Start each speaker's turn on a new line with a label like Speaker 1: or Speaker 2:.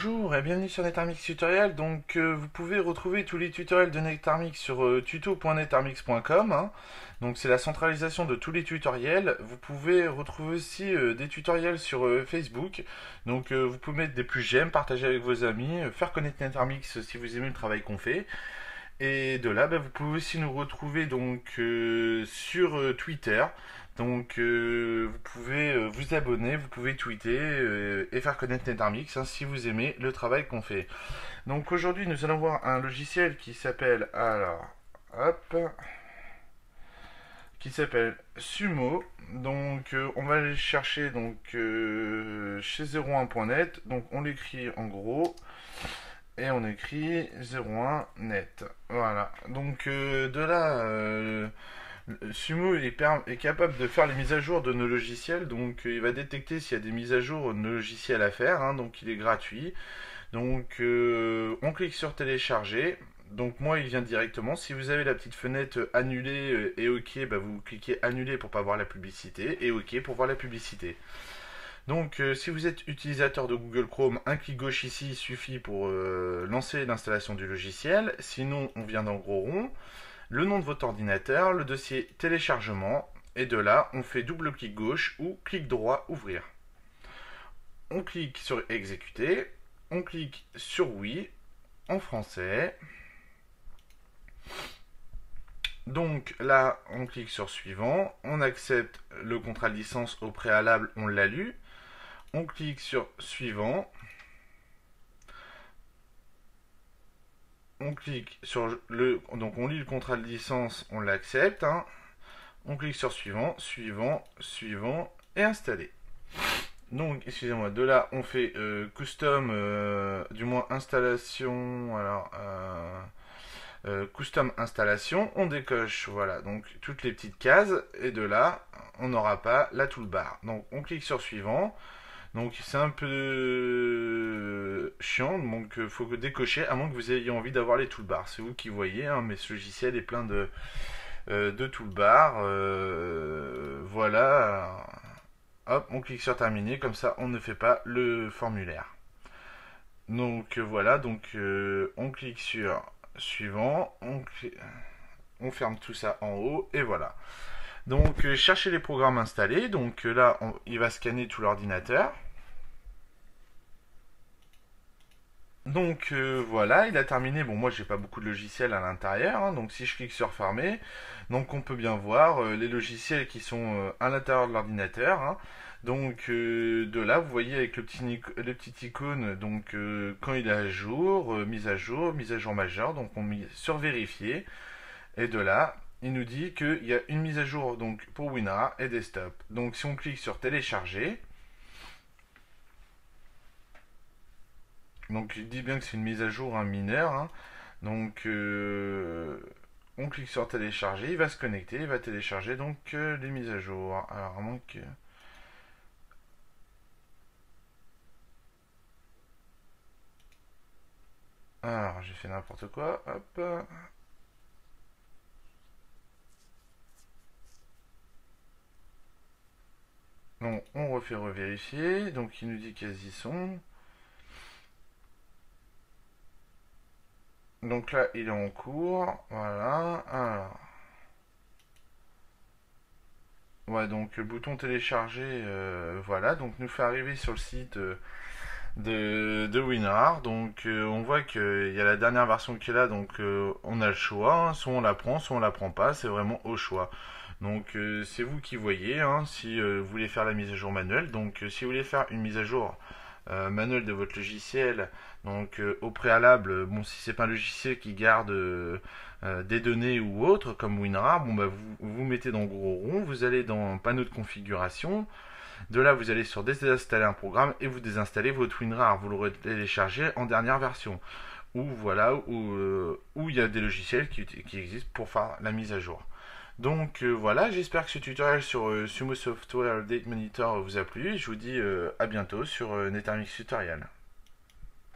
Speaker 1: Bonjour et bienvenue sur Netarmix Tutoriel. Vous pouvez retrouver tous les tutoriels de Netarmix sur tuto.netarmix.com, hein. Donc c'est la centralisation de tous les tutoriels. Vous pouvez retrouver aussi des tutoriels sur Facebook. Vous pouvez mettre des plus j'aime, partager avec vos amis, faire connaître Netarmix si vous aimez le travail qu'on fait. Et de là, vous pouvez aussi nous retrouver sur Twitter. Vous pouvez vous abonner, vous pouvez tweeter et faire connaître Netarmix, hein, si vous aimez le travail qu'on fait. Donc aujourd'hui, nous allons voir un logiciel qui s'appelle qui s'appelle Sumo. On va aller chercher chez 01.net. Donc on l'écrit en gros et on écrit 01net. Voilà. De là, Sumo est capable de faire les mises à jour de nos logiciels. Il va détecter s'il y a des mises à jour de nos logiciels à faire, hein. Donc il est gratuit. On clique sur télécharger. Donc moi il vient directement. Si vous avez la petite fenêtre annuler et OK, vous cliquez annuler pour pas voir la publicité et OK pour voir la publicité. Si vous êtes utilisateur de Google Chrome, un clic gauche ici suffit pour lancer l'installation du logiciel. Sinon, on vient dans le gros rond, le nom de votre ordinateur, le dossier téléchargement, et de là, on fait double clic gauche ou clic droit ouvrir. On clique sur exécuter, on clique sur oui, en français. Donc là, on clique sur suivant, on accepte le contrat de licence au préalable, on l'a lu. On clique sur suivant. On clique sur donc on lit le contrat de licence, on l'accepte, hein. On clique sur suivant, suivant, suivant et installer. Donc, excusez-moi, de là on fait custom, du moins installation, custom installation, on décoche, voilà, donc toutes les petites cases, et de là on n'aura pas la toolbar. Donc on clique sur suivant. Donc c'est un peu chiant, faut décocher à moins que vous ayez envie d'avoir les toolbars. C'est vous qui voyez, hein, mais ce logiciel est plein de toolbars. Voilà. Hop, on clique sur terminer, comme ça on ne fait pas le formulaire. Voilà, on clique sur suivant, on ferme tout ça en haut, et voilà. Cherchez les programmes installés. Là, il va scanner tout l'ordinateur. Voilà, il a terminé. Bon, moi, j'ai pas beaucoup de logiciels à l'intérieur, hein. Donc, si je clique sur fermer, on peut bien voir les logiciels qui sont à l'intérieur de l'ordinateur, hein. De là, vous voyez avec le petit icône, quand il est à jour, mise à jour majeure. Donc, on met sur vérifier. Et de là, il nous dit qu'il y a une mise à jour pour WinRAR et Desktop. Donc si on clique sur télécharger, il dit bien que c'est une mise à jour, un mineur, hein. On clique sur télécharger, il va se connecter, il va télécharger les mises à jour. Alors à moins que... Alors j'ai fait n'importe quoi, hop. Donc on refait revérifier, donc il nous dit qu'elles y sont. Donc là il est en cours, voilà. Alors. Ouais, donc le bouton télécharger, voilà, nous fait arriver sur le site de WinRAR. On voit qu'il y a la dernière version qui est là, on a le choix, hein. Soit on la prend, soit on la prend pas, c'est vraiment au choix. C'est vous qui voyez, hein, si vous voulez faire la mise à jour manuelle. Si vous voulez faire une mise à jour manuelle de votre logiciel, au préalable, bon, si c'est pas un logiciel qui garde des données ou autre comme WinRAR, vous mettez dans le gros rond, vous allez dans panneau de configuration. De là, vous allez sur désinstaller un programme et vous désinstallez votre WinRAR. Vous le téléchargez en dernière version. Ou voilà, où il y a des logiciels qui existent pour faire la mise à jour. Voilà, j'espère que ce tutoriel sur Sumo Software Update Monitor vous a plu. Je vous dis à bientôt sur Netarmix Tutorial.